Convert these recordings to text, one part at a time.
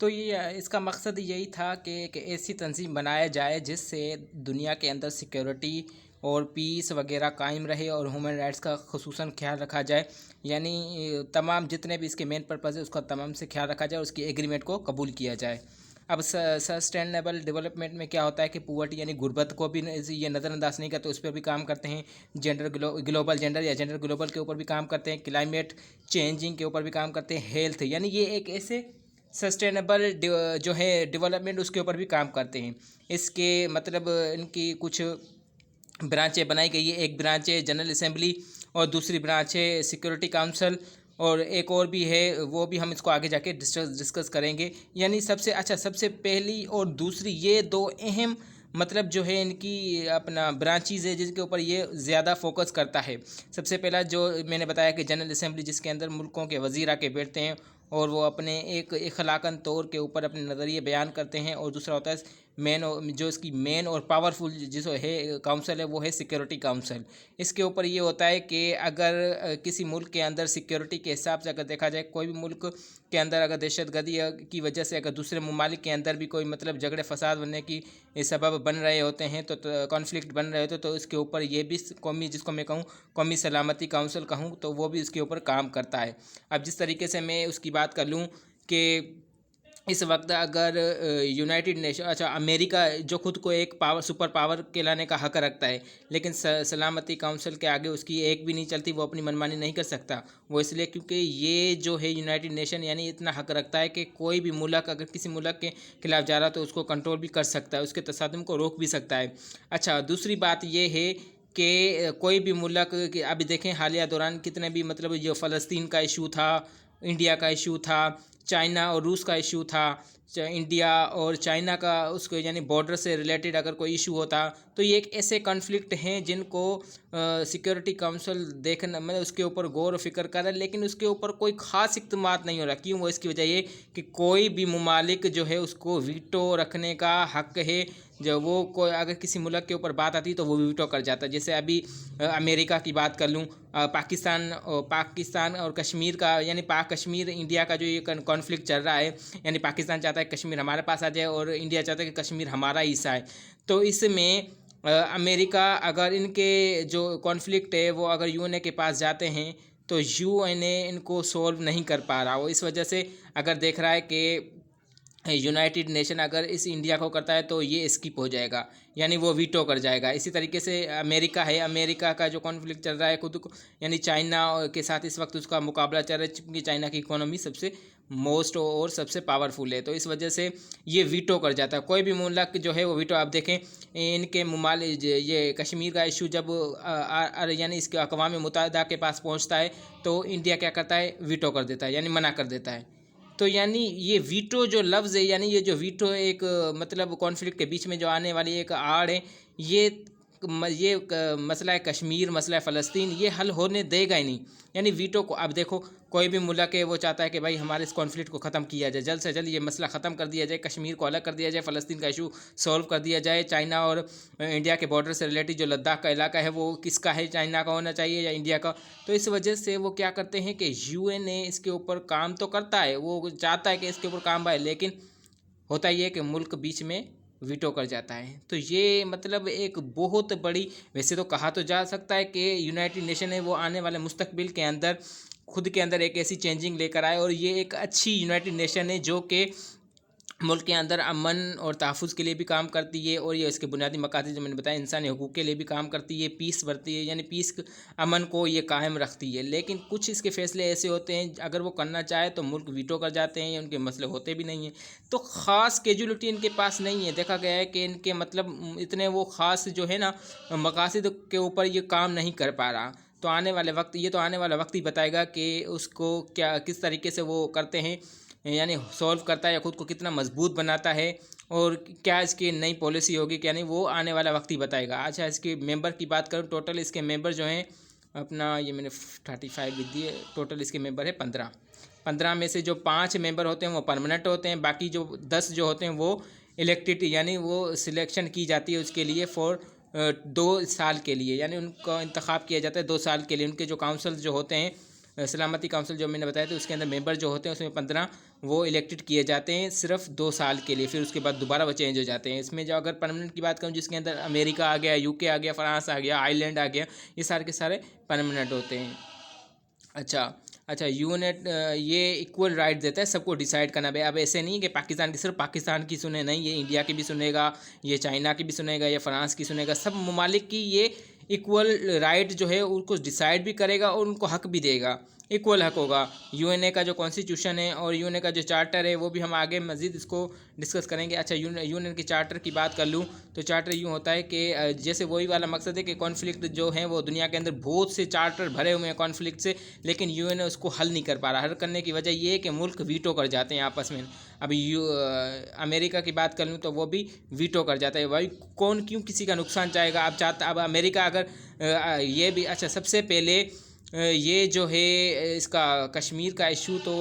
तो ये इसका मकसद यही था कि एक ऐसी तंजीम बनाया जाए जिससे दुनिया के अंदर सिक्योरिटी और पीस वगैरह कायम रहे और ह्यूमन राइट्स का ख़ुसूसन ख्याल रखा जाए। यानी तमाम जितने भी इसके मेन पर्पज़ है उसका तमाम से ख्याल रखा जाए और उसकी एग्रीमेंट को कबूल किया जाए। अब सस्टेनेबल डेवलपमेंट में क्या होता है कि पुअर्टी यानी गुर्बत को भी ये नज़रअंदाज नहीं करते, उस पर भी काम करते हैं। ग्लोबल जेंडर या जेंडर ग्लोबल के ऊपर भी काम करते हैं। क्लाइमेट चेंजिंग के ऊपर भी काम करते हैं। हेल्थ यानी ये एक ऐसे सस्टेनेबल जो है डेवलपमेंट उसके ऊपर भी काम करते हैं। इसके मतलब इनकी कुछ ब्रांचें बनाई गई है। एक ब्रांच है जनरल असेंबली और दूसरी ब्रांच है सिक्योरिटी काउंसिल और एक और भी है, वो भी हम इसको आगे जाके डिस्कस करेंगे। यानी सबसे पहली और दूसरी ये दो अहम मतलब जो है इनकी अपना ब्रांचीज़ है जिसके ऊपर ये ज़्यादा फोकस करता है। सबसे पहला जो मैंने बताया कि जनरल असेंबली जिसके अंदर मुल्कों के वज़ीर आके बैठते हैं और वो अपने एक इखलाकन तौर के ऊपर अपने नज़रिए बयान करते हैं। और दूसरा होता है जो इसकी मेन और पावरफुल जिस है काउंसिल है वो है सिक्योरिटी काउंसिल। इसके ऊपर ये होता है कि अगर किसी मुल्क के अंदर सिक्योरिटी के हिसाब से अगर देखा जाए, कोई भी मुल्क के अंदर अगर दहशतगर्दी की वजह से अगर दूसरे ममालिक के अंदर भी कोई मतलब झगड़े फसाद बनने की सबब बन रहे होते हैं तो कॉन्फ्लिक्ट बन रहे होते हैं तो इसके ऊपर ये भी कौमी जिसको मैं कहूँ कौमी सलामती काउंसिल कहूँ तो वो भी इसके ऊपर काम करता है। अब जिस तरीके से मैं उसकी बात कर लूँ कि इस वक्त अगर यूनाइटेड नेशन अमेरिका जो खुद को एक सुपर पावर कहलाने का हक रखता है, लेकिन सलामती काउंसिल के आगे उसकी एक भी नहीं चलती, वो अपनी मनमानी नहीं कर सकता। वो इसलिए क्योंकि ये जो है यूनाइटेड नेशन यानी इतना हक रखता है कि कोई भी मुल्क अगर किसी मुल्क के खिलाफ जा रहा है तो उसको कंट्रोल भी कर सकता है, उसके तसादुम को रोक भी सकता है। अच्छा, दूसरी बात ये है कि कोई भी मुल्क अभी देखें हालिया दौरान कितने भी मतलब जो फ़लस्तीन का इशू था, इंडिया का इशू था, चाइना और रूस का इशू था, इंडिया और चाइना का उसको यानी बॉर्डर से रिलेटेड अगर कोई इशू होता तो ये एक ऐसे कॉन्फ्लिक्ट हैं जिनको सिक्योरिटी काउंसिल देखना मतलब उसके ऊपर गौर व फिक्र कर रहा है, लेकिन उसके ऊपर कोई ख़ास इक़दामात नहीं हो रहा। क्यों? वो इसकी वजह ये कि कोई भी ममालिक जो है उसको वीटो रखने का हक़ है। जब वो कोई अगर किसी मुल्क के ऊपर बात आती है तो वो वीटो कर जाता है। जैसे अभी अमेरिका की बात कर लूँ, पाकिस्तान और कश्मीर का यानी पाक कश्मीर इंडिया का जो ये कॉन्फ्लिक्ट चल रहा है, यानी पाकिस्तान चाहता है कश्मीर हमारे पास आ जाए और इंडिया चाहता है कि कश्मीर हमारा हिस्सा है। तो इसमें अमेरिका अगर इनके जो कॉन्फ्लिक्ट है वो अगर यूएनए के पास जाते हैं तो यूएनए इनको सोल्व नहीं कर पा रहा। वो इस वजह से अगर देख रहा है कि यूनाइटेड नेशन अगर इस इंडिया को करता है तो ये स्किप हो जाएगा, यानी वो वीटो कर जाएगा। इसी तरीके से अमेरिका है, अमेरिका का जो कॉन्फ्लिक्ट चल रहा है खुद को यानी चाइना के साथ इस वक्त उसका मुकाबला चल रहा है, क्योंकि चाइना की इकोनॉमी सबसे मोस्ट और सबसे पावरफुल है, तो इस वजह से ये वीटो कर जाता है। कोई भी मुल्क जो है वो वीटो, आप देखें इनके ये कश्मीर का इशू जब यानी इसके अक़वाम मुत्तहिदा के पास पहुंचता है तो इंडिया क्या करता है? वीटो कर देता है, यानी मना कर देता है। तो यानी ये वीटो जो लफ्ज़ है, यानी ये जो वीटो एक मतलब कॉन्फ्लिक्ट के बीच में जो आने वाली एक आड़ है, मसला है कश्मीर, मसला है फ़लस्तीन, ये हल होने देगा ही नहीं। यानी वीटो को अब देखो कोई भी मुल्क है वो चाहता है कि भाई हमारे इस कॉन्फ्लिक्ट को ख़त्म किया जाए, जल्द से जल्द ये मसला ख़त्म कर दिया जाए, कश्मीर को अलग कर दिया जाए, फ़लस्तीन का इशू सॉल्व कर दिया जाए। चाइना और इंडिया के बॉर्डर से रिलेटेड जो लद्दाख का इलाका है वो किसका है? चाइना का होना चाहिए या इंडिया का? तो इस वजह से वो क्या करते हैं कि यूएनए इसके ऊपर काम तो करता है, वो चाहता है कि इसके ऊपर काम आए, लेकिन होता ये है कि मुल्क बीच में वीटो कर जाता है। तो ये मतलब एक बहुत बड़ी, वैसे तो कहा तो जा सकता है कि यूनाइटेड नेशन है वो आने वाले मुस्तकबिल के अंदर खुद के अंदर एक ऐसी चेंजिंग लेकर आए और ये एक अच्छी यूनाइटेड नेशन है जो कि मुल्क के अंदर अमन और तहफ़्फ़ुज़ के लिए भी काम करती है और ये इसके बुनियादी मकासद जो मैंने बताया इंसानी हकूक़ के लिए भी काम करती है, पीस बढ़ती है, यानी पीस अमन को ये कायम रखती है। लेकिन कुछ इसके फ़ैसले ऐसे होते हैं अगर वो करना चाहे तो मुल्क वीटो कर जाते हैं या उनके मसले होते भी नहीं हैं। तो ख़ास कैजुअलिटी इनके पास नहीं है। देखा गया है कि इनके मतलब इतने वो ख़ास जो है ना मकासद के ऊपर ये काम नहीं कर पा रहा। तो आने वाला वक्त ही बताएगा कि उसको क्या किस तरीके से वो करते हैं, यानी सॉल्व करता है या ख़ुद को कितना मजबूत बनाता है और क्या इसकी नई पॉलिसी होगी क्या नहीं, वो आने वाला वक्त ही बताएगा। अच्छा, इसके मेंबर की बात करूँ, टोटल इसके मेंबर जो हैं अपना ये मैंने 35 लिख दिए, टोटल इसके मेंबर है 15 में से जो 5 मेंबर होते हैं वो परमानेंट होते हैं, बाकी जो 10 जो होते हैं वो इलेक्टेड यानी वो सिलेक्शन की जाती है उसके लिए फॉर 2 साल के लिए, यानी उनका इंतखाब किया जाता है 2 साल के लिए। उनके जो काउंसिल जो होते हैं सलामती काउंसिल जो मैंने बताया था उसके अंदर मेंबर जो होते हैं उसमें 15 वो इलेक्टेड किए जाते हैं सिर्फ 2 साल के लिए, फिर उसके बाद दोबारा वो चेंज हो जाते हैं। इसमें जो अगर परमानेंट की बात करूँ, जिसके अंदर अमेरिका आ गया, यूके आ गया, फ्रांस आ गया, आयरलैंड आ गया, ये सारे के सारे परमानेंट होते हैं। अच्छा अच्छा, यूनेट ये इक्वल राइट देता है सबको डिसाइड करना। भाई अब ऐसे नहीं कि पाकिस्तान की सिर्फ पाकिस्तान की सुने, नहीं, ये इंडिया की भी सुनेगा, ये चाइना की भी सुनेगा, ये फ्रांस की सुनेगा, सब ममालिक की ये इक्वल राइट जो है उनको डिसाइड भी करेगा और उनको हक भी देगा, इक्वल हक होगा। यूएनए का जो कॉन्स्टिट्यूशन है और यूएनए का जो चार्टर है वो भी हम आगे मज़ीद इसको डिस्कस करेंगे। अच्छा, यूएनए के चार्टर की बात कर लूँ तो चार्टर यूँ होता है कि जैसे वही वाला मकसद है कि कॉन्फ्लिक्ट जो है वो दुनिया के अंदर बहुत से चार्टर भरे हुए हैं कॉन्फ्लिक्ट से, लेकिन यूएनए उसको हल नहीं कर पा रहा। हल करने की वजह ये है कि मुल्क वीटो कर जाते हैं आपस में। अभी अमेरिका की बात कर लूँ तो वो भी वीटो कर जाता है। भाई कौन क्यों किसी का नुकसान चाहेगा? अब चाहता, अब अमेरिका अगर ये भी, अच्छा सबसे पहले ये जो है इसका कश्मीर का इशू तो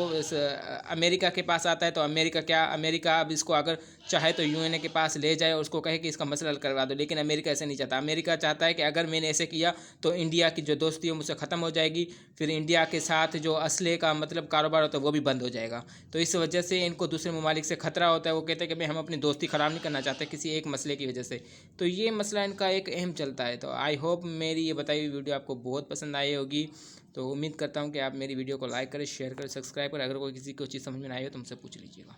अमेरिका के पास आता है, तो अमेरिका अब इसको अगर चाहे तो यूएनए के पास ले जाए और उसको कहे कि इसका मसला हल करवा दो, लेकिन अमेरिका ऐसे नहीं चाहता। अमेरिका चाहता है कि अगर मैंने ऐसे किया तो इंडिया की जो दोस्ती है मुझसे ख़त्म हो जाएगी, फिर इंडिया के साथ जो असले का मतलब कारोबार होता है वो भी बंद हो जाएगा। तो इस वजह से इनको दूसरे ममालिक से ख़तरा होता है। वो कहते हैं कि भाई हम अपनी दोस्ती ख़राब नहीं करना चाहते किसी एक मसले की वजह से। तो ये मसला इनका एक अहम चलता है। तो आई होप मेरी ये बताई हुई वीडियो आपको बहुत पसंद आई होगी। तो उम्मीद करता हूँ कि आप मेरी वीडियो को लाइक करें, शेयर करें, सब्सक्राइब करें। अगर कोई किसी को चीज़ समझ में ना आई हो तो मुझसे पूछ लीजिएगा।